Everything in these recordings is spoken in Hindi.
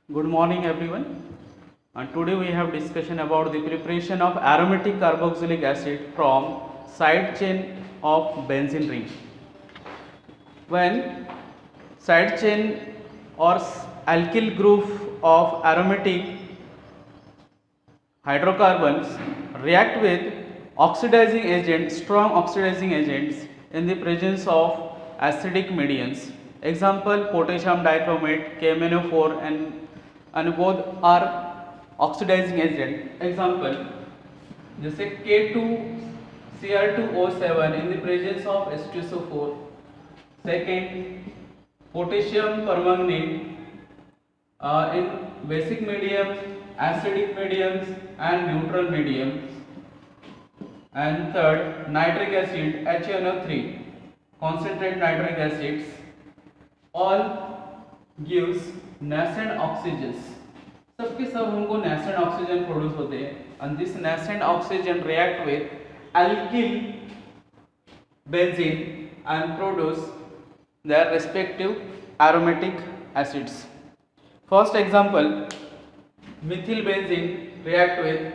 Good morning everyone. And today we have discussion about the preparation of aromatic carboxylic acid from side chain of benzene ring. When side chain or alkyl group of aromatic hydrocarbons react with oxidizing agents, strong oxidizing agents in the presence of acidic mediums. Example potassium dichromate, KMnO4 and both are oxidizing agent. Example जैसे K2Cr2O7 in the presence of H2SO4. Second, potassium permanganate in basic mediums, acidic mediums and neutral mediums. And third, nitric acid HNO3, concentrate nitric acids, all gives nascent oxygens. सबके सब हमको nascent oxygen produce होते हैं and this nascent oxygen react with alkyl benzene and produce their respective aromatic acids. First example, methyl benzene react with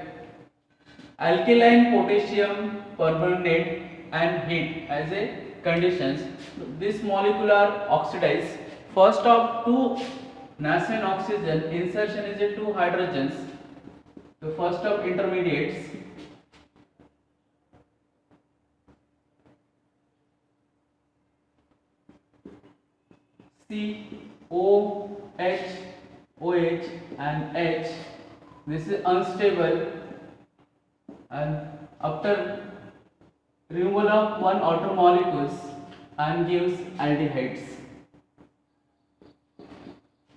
alkaline potassium permanganate and heat as a conditions. This molecule are oxidized. First of two nascent oxygen insertion is a two hydrogens. The first of intermediates C O H OH and H. This is unstable and after removal of one outer molecules and gives aldehydes.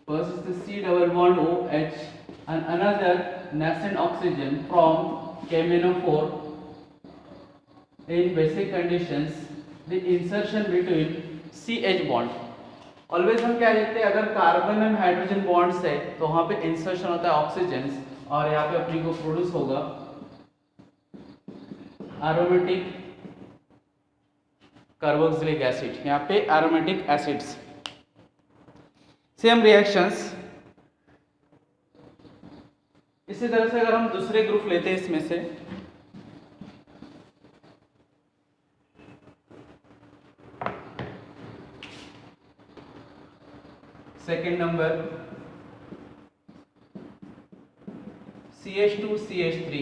First is the C double bond OH and another nascent oxygen from KMnO4 in basic conditions the insertion between CH bond. Always हम क्या देखते हैं अगर कार्बन एंड हाइड्रोजन बॉन्ड्स है तो वहां पे इंसर्शन होता है ऑक्सीजन और यहाँ पे अपनी को प्रोड्यूस होगा एरोमेटिक कार्बोक्सिलिक एसिड. यहाँ पे एरोमेटिक एसिड्स सेम रिएक्शंस. इसी तरह से अगर हम दूसरे ग्रुप लेते हैं इसमें से सेकेंड नंबर CH2CH3.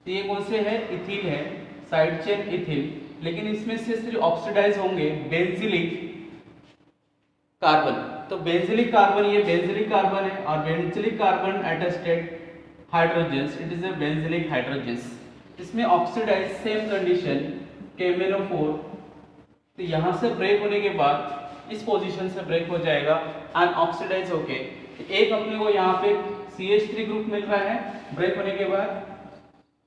ये कौन से है? इथिल है, साइड चेन इथिल. लेकिन इसमें से सिर्फ ऑक्सीडाइज होंगे बेंजिलिक कार्बन. तो बेंजिलिक कार्बन ये बेंजिलिक कार्बन है और benzylic carbon attested hydrogens it is a benzylic hydrogens. इसमें ऑक्सीडाइज सेम कंडीशन KMnO4. तो यहाँ से ब्रेक होने के बाद इस पोजीशन से ब्रेक हो जाएगा एंड ऑक्सीडाइज होके एक अपने को यहाँ पे CH3 ग्रुप मिल रहा है ब्रेक होने के बाद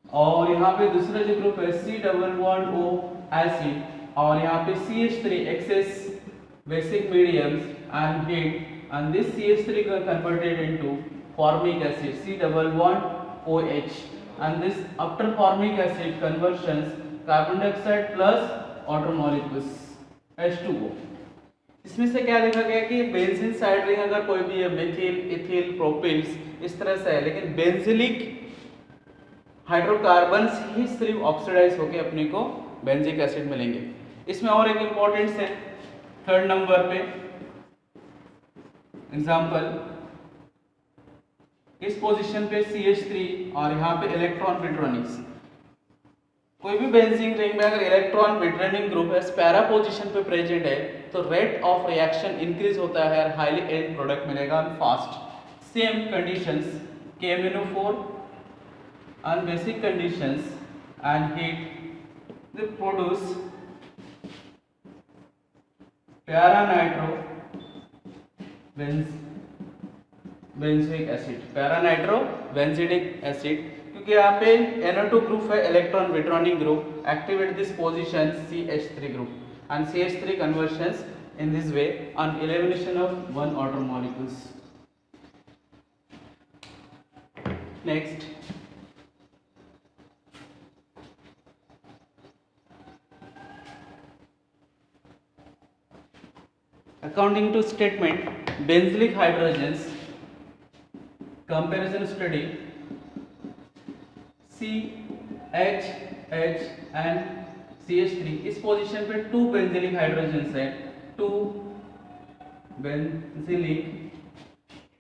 और यहाँ पे दूसरा जो ग्रुप है C double bond O acid और यहाँ पे CH3 excess basic mediums and heat and this CH3 converted into formic acid C double bond OH and this after formic acid conversions carbon dioxide plus water molecules H2O. इसमें से क्या देखा गया कि बेंजीन साइड रिंग अगर कोई भी है मिथिल इथिल प्रोपिल्स इस तरह से है लेकिन बेंजिलिक हाइड्रोकार्बन्स ही सिर्फ ऑक्सीडाइज होकर अपने को बेंजिक एसिड मिलेंगे. इसमें और एक इंपॉर्टेंट है थर्ड नंबर पे एग्जांपल इस पोजीशन पे CH3 और यहाँ पे इलेक्ट्रॉन विड्रोनिक्स. कोई भी बेंजीन रिंग में अगर इलेक्ट्रॉन विड्रोनिक ग्रुप है पैरा पोजीशन पे प्रेजेंट है तो रेट ऑफ रिएक्शन इंक्रीज होता है और हाईली एंड प्रोडक्ट मिलेगा fast. Same conditions KMnO4 and basic conditions and heat they produce para-nitro benzoic acid. para-nitro benzoic acid क्योंकि यहाँ पे NO2 ग्रुप है electron withdrawing group activate this position CH3 group and CH3 conversions in this way on elimination of one order molecules. Next, according to statement benzylic hydrogens comparison study CH H and CH3, इस पोजीशन पे 2 बेंजिलिक हाइड्रोजन्स है, 2 benzylic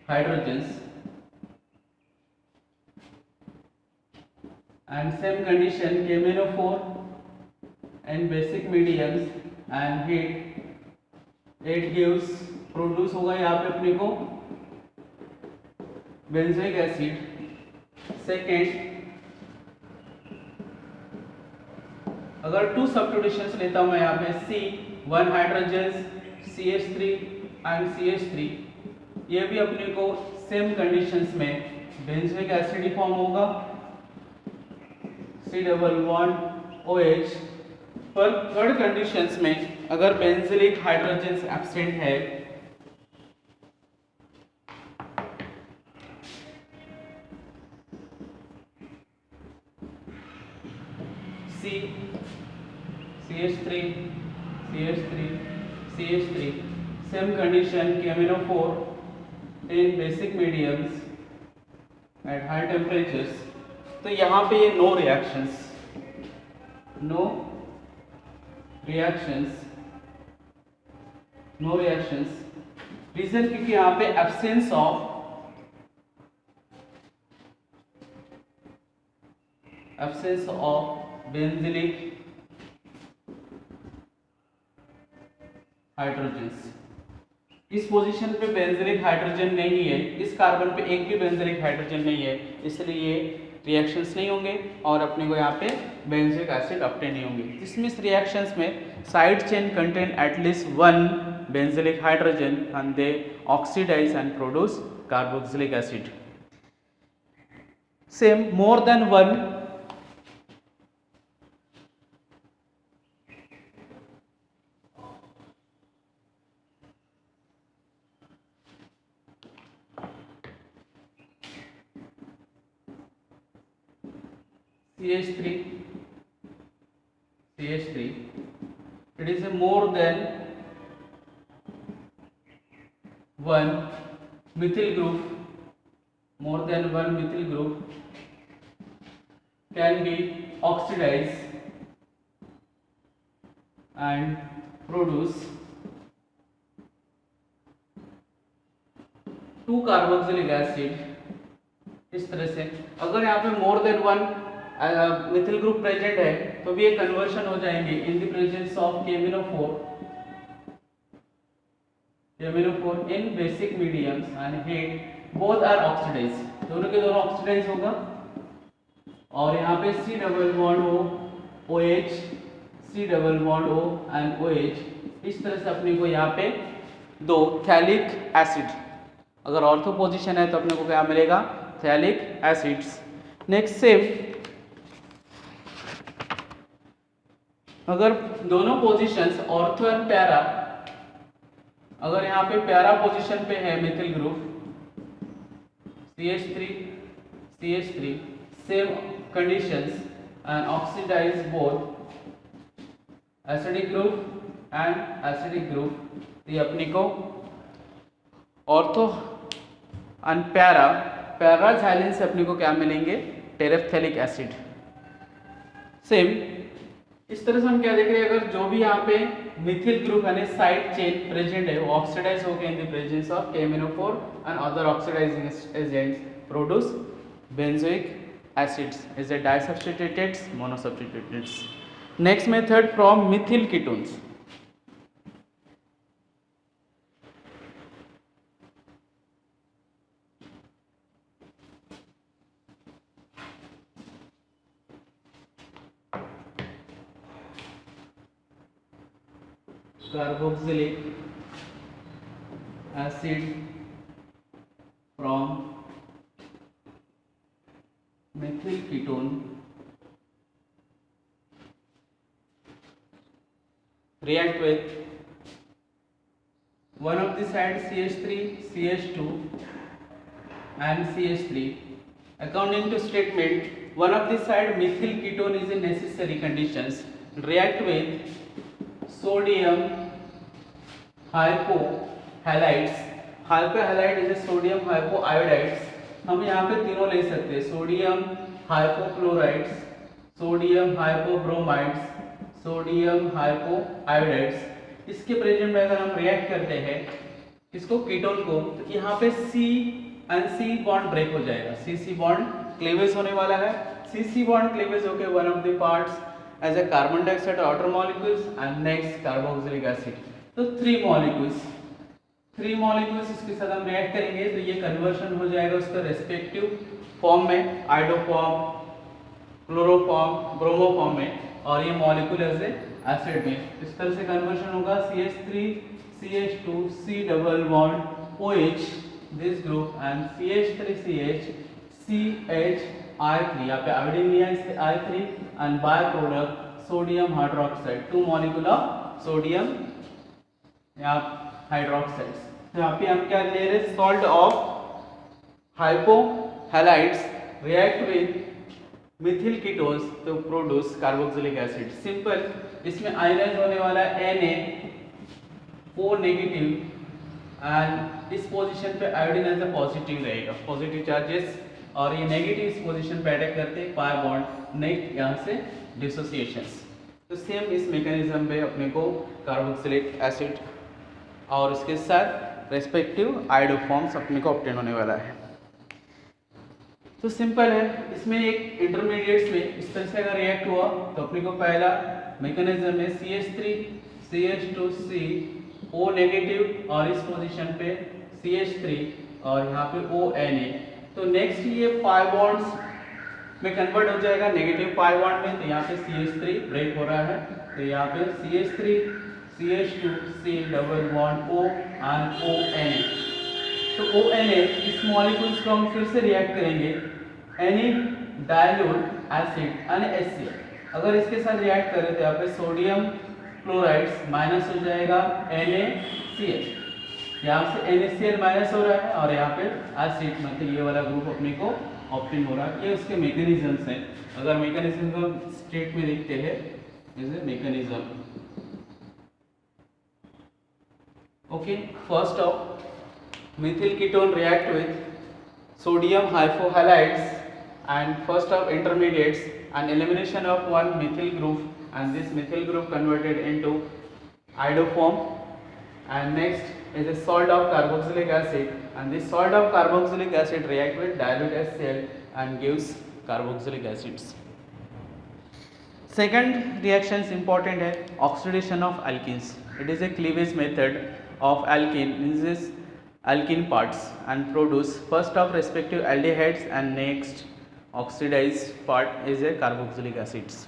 hydrogens and same condition KMnO4 and basic mediums and heat it gives produce होगा यहाँ पे अपने को बेंजोइक एसिड। सेकेंड, अगर 2 सब्स्टिट्यूशंस लेता हूँ मैं यहाँ पे C 1 hydrogen CH3 and CH3, ये भी अपने को सेम कंडीशंस में बेंजोइक एसिड ही फॉर्म होगा C डबल बॉन्ड OH। पर थर्ड कंडीशंस में अगर बेंजिलिक हाइड्रोजन्स एब्सेंट है CH3 CH3 same condition KMnO4 in basic mediums at high temperatures, तो यहाँ पे ये नो रिएक्शंस रीजन क्योंकि यहाँ पे एब्सेंस ऑफ बेंजिलिक हाइड्रोजन्स। इस पोजीशन पे बेंजिलिक हाइड्रोजन नहीं है, इस कार्बन पे एक भी बेंजिलिक हाइड्रोजन नहीं है, इसलिए रिएक्शंस नहीं होंगे और अपने को यहाँ पे बेंजोइक एसिड ऑब्टेन नहीं होंगे। इसमें इस रिएक्शंस में side chain contain at least 1 benzylic hydrogen and they oxidise and produce carboxylic acid. Same more than 1 CH3, it is a more than 1 methyl group can be oxidized and produce 2 carboxylic acid. इस तरह से अगर यहाँ पे more than 1 methyl group present है तो भी ये कन्वर्शन हो जाएंगे in the presence of KMnO4 in basic mediums and heat both are oxidise, दोनों के दोनों ऑक्सीडाइज होगा। और यहाँ पे C double bond O OH C double bond O and OH, इस तरह से अपने को यहाँ पे 2 थैलिक एसिड, अगर ऑर्थो पोजीशन है तो अपने को क्या मिलेगा, थैलिक एसिड्स। नेक्स्ट सेम, अगर दोनों पोजीशंस ऑर्थो एंड पैरा, अगर यहाँ पे पैरा पोजीशन पे है methyl group CH3 same conditions and oxidise both acidic group and acidic group, ये अपने को ऑर्थो एंड पैरा झाइलिन से अपने को क्या मिलेंगे, टेरेफ्थैलिक एसिड। सेम इस तरह से हम क्या देख रहे हैं, अगर जो भी यहाँ पे मिथिल ग्रुप यानी साइड चेन प्रेजेंट है वो ऑक्सीडाइज हो गए in the presence of KMnO4 and other oxidizing agents produce benzoic acids is a disubstituteds monosubstituteds. Next method from methyl ketones. carboxylic acid from methyl ketone react with one of the side CH3 CH2 and CH3 according to statement one of the side methyl ketone is a necessary conditions react with sodium hypohalides is a sodium hypoiodides हम यहाँ पे तीनों ले सकते हैं, सोडियम हाइपोक्लोराइड्स, सोडियम हाइपोब्रोमाइड्स, सोडियम हाइपोआयोडाइड्स। इसके प्रेजेंट में अगर हम रिएक्ट करते हैं इसको कीटोन को, तो यहाँ पे C and C bond break हो जाएगा, C बॉन्ड क्लीवेज होने वाला है। C बॉन्ड क्लीवेज होके one of the parts as a carbon dioxide outer molecules and next carboxylic acid. तो थ्री मॉलिक्यूल्स इसके साथ हम रिएक्ट करेंगे तो ये कन्वर्शन हो जाएगा उसका रेस्पेक्टिव फॉर्म में, आइडोफॉर्म, क्लोरोफॉर्म, ब्रोमोफॉर्म में, और ये मॉलिक्यूल एज ए एसिड में इस तरह से कन्वर्शन होगा। CH3 CH2 C double bond OH this group and CH3CH CHI3, यहाँ पे आयोडीन लिया इससे I3 and by product sodium hydroxide, 2 molecule of sodium यहाँ हाइड्रोक्साइड्स। तो यहाँ पे हम क्या ले रहे हैं, salt of hypohalides react with methyl ketones तो प्रोड्यूस कार्बोक्सिलिक एसिड। सिंपल, इसमें आयनाइज होने वाला है Na4 नेगेटिव एंड इस पोजीशन पे आयोडीन एज अ पॉजिटिव रहेगा, पॉजिटिव चार्जेस, और ये नेगेटिव इस पोजीशन पे अटैक करते हैं पाई बॉन्ड, नेक्स्ट यहाँ से डिसोसिएशंस। तो सेम इस मैकेनिज्म पे अपने को कार्बोक्सिलिक एसिड और इसके साथ रेस्पेक्टिव आयोडोफॉर्म्स अपने को ऑब्टेन होने वाला है। तो सिंपल है, इसमें एक इंटरमीडिएट्स में इस तरह से अगर रिएक्ट हुआ तो अपने को पहला मैकेनिज्म में CH3 CH2C O नेगेटिव और इस पोजीशन पे CH3 और यहाँ पे ONA। तो नेक्स्ट ये पाई बॉन्ड्स में कन्वर्ट हो जाएगा नेगेटिव पाई बॉन्ड में, तो यहाँ पे CH3 ब्रेक हो रहा है, तो यहाँ पे CH3 CH2 C double bond O and ONA। तो ONA इस मॉलिक्यूल्स को हम फिर से रिएक्ट करेंगे एनी डाइल्यूट एसिड NaHCl। अगर इसके साथ रिएक्ट करें तो यहाँ पे सोडियम क्लोराइड्स माइनस हो जाएगा NaCl, यहाँ से NaCl माइनस हो रहा है और यहाँ पे एसिड मतलब ये वाला ग्रुप अपने को ऑब्टेन हो रहा है। ये उसके मैकेनिज्म्स हैं। अगर मैकेनिज्म को स्टेट में देखते हैं, is a mechanism. Okay, first of methyl ketone react with sodium hypohalides and first of intermediates and elimination of one methyl group and this methyl group converted into iodoform, and next is a salt of carboxylic acid and this salt of carboxylic acid react with dilute HCl and gives carboxylic acids. Second reaction is important है oxidation of alkenes. It is a cleavage method of alkene in this alkene parts and produce first of respective aldehydes and next oxidized part is a carboxylic acids.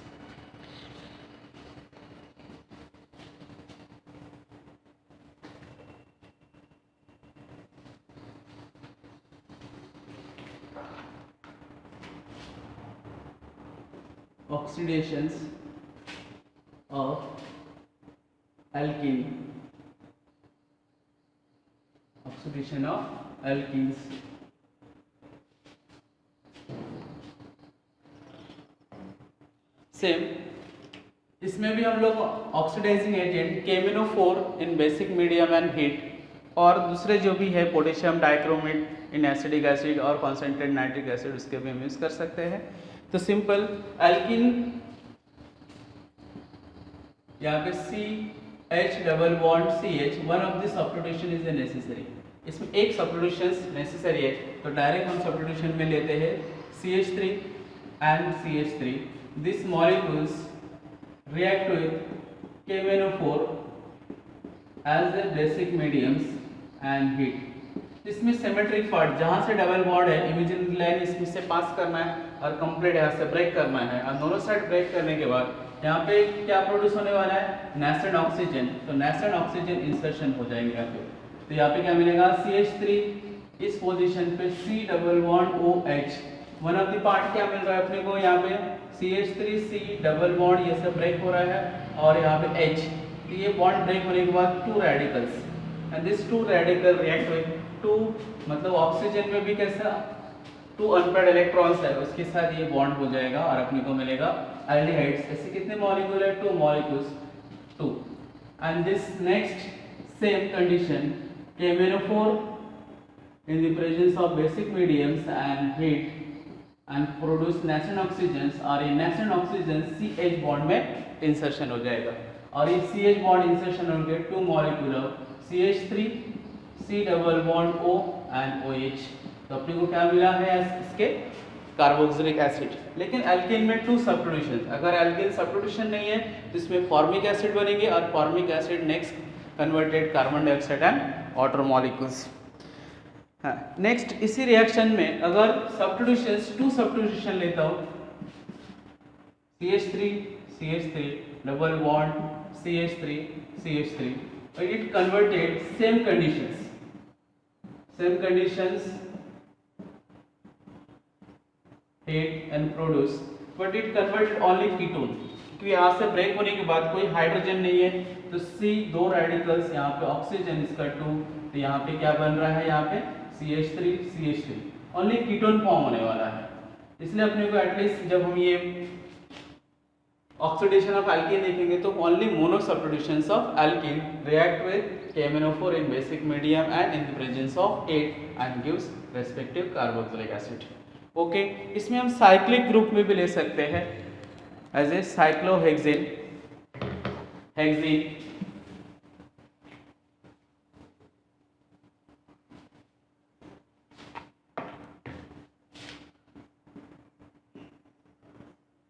Oxidations of alkene, oxidation of alkenes. Same इसमें भी हम लोग oxidising agent KMnO4 in basic medium and heat और दूसरे जो भी है potassium dichromate in acidic acid और कॉन्सेंट्रेट नाइट्रिक एसिड उसके भी हम यूज कर सकते हैं। तो सिंपल एल्किन यहाँ पे CH double bond CH, one of this substitution is necessary. इसमें एक सब्स्टिट्यूशन नेसेसरी है तो डायरेक्ट हम सब्स्टिट्यूशन में लेते हैं CH3 and CH3। This molecules react with KMnO4 as the basic mediums and heat। इसमें सिमेट्रिक पार्ट जहाँ से डबल बॉन्ड है इमेजिनरी लाइन इसमें से पास करना है और कंप्लीट यहाँ से ब्रेक करना है और दोनों साइड ब्रेक करने के बाद यहाँ पे क्या प्रोड्यूस होने वाला है नेसेंट ऑक्सीजन। तो नेसेंट ऑक्सीजन इंसर्शन हो जाएंगे यहाँ पे। तो यहाँ पे क्या मिलेगा CH3 इस पोजीशन पे C double bond OH, one of the part क्या मिल रहा है अपने को यहाँ पे CH3C डबल बॉन्ड ये सब ब्रेक हो रहा है और यहाँ पे H। तो ये बॉन्ड ब्रेक होने के बाद two radicals and this two radical react with two, मतलब ऑक्सीजन में भी कैसा टू अनपेयर्ड इलेक्ट्रॉन्स है उसके साथ ये बॉन्ड हो जाएगा और अपने को मिलेगा एल्डिहाइड्स। ऐसे कितने मॉलिक्यूल है, two molecules, two. And this next same condition KMnO4 in the presence of basic mediums and heat and produce nascent oxygens, और ये nascent oxygen CH bond में insertion हो जाएगा, और ये CH bond insertion होंगे 2 molecular CH3 C double bond O and OH। तो अपने को क्या मिला है इसके कार्बोक्सिलिक एसिड। लेकिन एल्केन में 2 सब्स्टिट्यूशन, अगर एल्केन सब्स्टिट्यूशन नहीं है तो इसमें फॉर्मिक एसिड बनेंगे, और formic acid next converted carbon dioxide and water molecules. हाँ, नेक्स्ट इसी रिएक्शन में अगर सब्स्टिट्यूशंस 2 सब्स्टिट्यूशन लेता हूँ, CH3 डबल बॉन्ड CH3 और it converted same conditions heat and produce but it converted only ketone, क्योंकि यहाँ से ब्रेक होने के बाद कोई हाइड्रोजन नहीं है तो C 2 रेडिकल्स यहाँ पे ऑक्सीजन इसका 2, तो यहाँ पे क्या बन रहा है, यहाँ पे CH3 ओनली कीटोन फॉर्म होने वाला है। इसलिए अपने को एटलीस्ट जब हम ये ऑक्सीडेशन ऑफ एल्कीन देखेंगे तो only mono substitutions of alkene react with KMnO4 in basic medium and in the presence of 8 and gives respective carboxylic acid. Okay, इसमें हम साइक्लिक ग्रुप में भी ले सकते हैं एज ए साइक्लोहेक्सेन,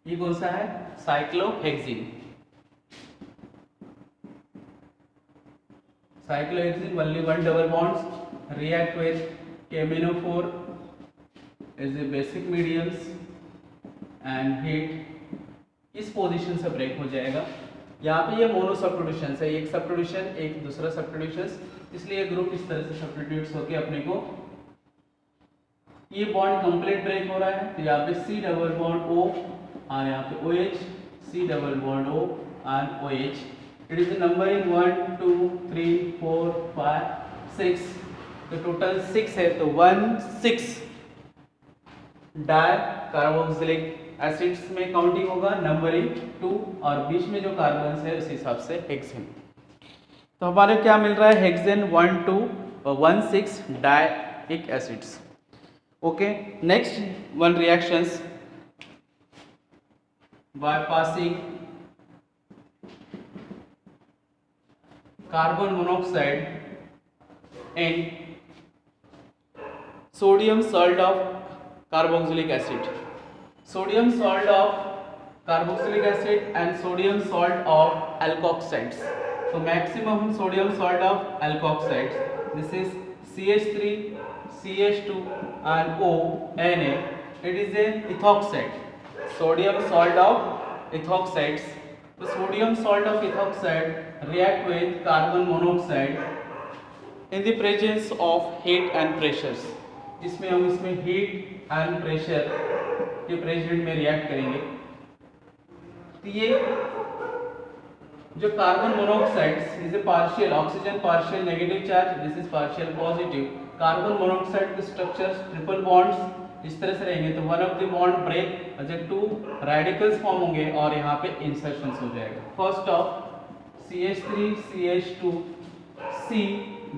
ये कौन सा है, cyclohexane only 1 double bonds react with KMnO4 as a basic mediums and heat, इस पोजीशन से ब्रेक हो जाएगा। यहाँ पे ये मोनो सब्स्टिट्यूशन है, एक सब्स्टिट्यूशन एक दूसरा सब्स्टिट्यूशन, इसलिए ग्रुप इस तरह से सब्स्टिट्यूट्स होके अपने को ये बॉन्ड कंप्लीट ब्रेक हो रहा है। तो यहाँ पे C डबल बॉन्ड O और यहाँ पे OH, C double bond O and OH। It is numbering 1 2 3 4 5 6, तो टोटल 6 है, तो 1 6 डाई कार्बोक्सिलिक एसिड्स में काउंटिंग होगा, नंबरिंग 2, और बीच में जो कार्बन है उस हिसाब से हेक्सेन। तो हमारे क्या मिल रहा है, हेक्सेन 1 2 और 1 6 dioic acids. Okay, next one reactions by passing carbon monoxide and sodium salt of carboxylic acid, sodium salt of carboxylic acid and sodium salt of alkoxides। तो maximum sodium salt of alkoxides, this is CH3 CH2 and O Na, it is a ethoxide, sodium salt of ethoxides। तो sodium salt of ethoxide react with carbon monoxide in the presence of heat and pressures, जिसमें हम इसमें हीट एंड प्रेशर के प्रेजेंट में रिएक्ट करेंगे। तो ये जो carbon monoxide is a partial oxygen partial negative charge, this is partial positive. Carbon monoxide के स्ट्रक्चर्स ट्रिपल बॉन्ड्स इस तरह से रहेंगे, तो one of the bond break, जब 2 रेडिकल्स फॉर्म होंगे और यहाँ पे इंसर्शन हो जाएगा। First of CH3 CH2 C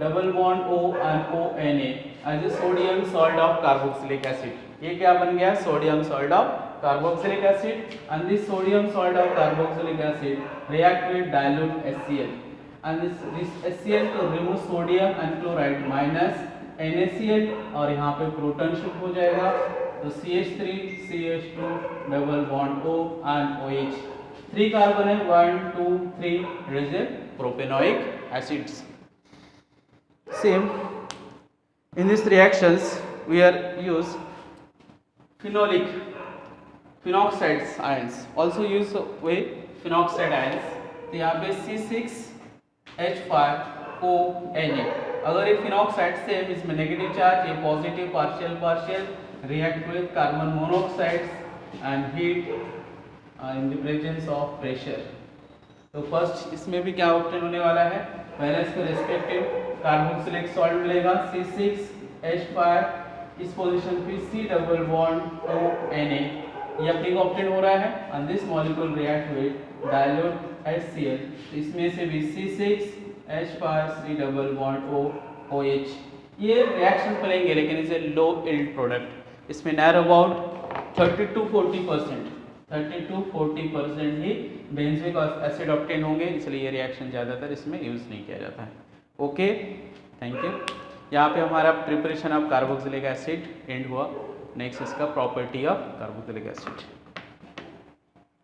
double bond O and ONA as a sodium salt of carboxylic acid. ये क्या बन गया, sodium salt of carboxylic acid, and this sodium salt of carboxylic acid react with dilute HCl, and this HCl to remove sodium and chloride minus NaCl, और यहाँ पे प्रोटॉन शिफ्ट हो जाएगा, तो CH3 CH2 double bond O and OH। 3 carbon है, 1 2 3, it is a propanoic acids. Same in these reactions we are use phenoxides ions, also use with phenoxide ions। तो यहाँ पे C6H5ONa, अगर ये फिनॉक्साइड सेम, इसमें नेगेटिव चार्ज, ये positive partial react with carbon monoxides and heat in the presence of pressure. तो फर्स्ट इसमें भी क्या ऑप्शन होने वाला है, पहले इसको रेस्पेक्टिव कार्बोक्सिलिक सॉल्ट मिलेगा C6H5, इस पोजीशन पे C डबल बॉन्ड ONa, ये अपने को ऑप्टेन हो रहा है, and this molecule react with dilute HCl, इसमें से भी C6H5 C double bond OH, ये रिएक्शन करेंगे लेकिन इसे लो यील्ड प्रोडक्ट, इसमें near about 30 to 40% he benzoic acid obtain होंगे, इसलिए ये रिएक्शन ज़्यादातर इसमें यूज़ नहीं किया जाता है। Okay, thank you. यहाँ पे हमारा preparation of carboxylic acid and हुआ। नेक्स्ट इसका प्रॉपर्टी ऑफ कार्बोक्सिलिक एसिड।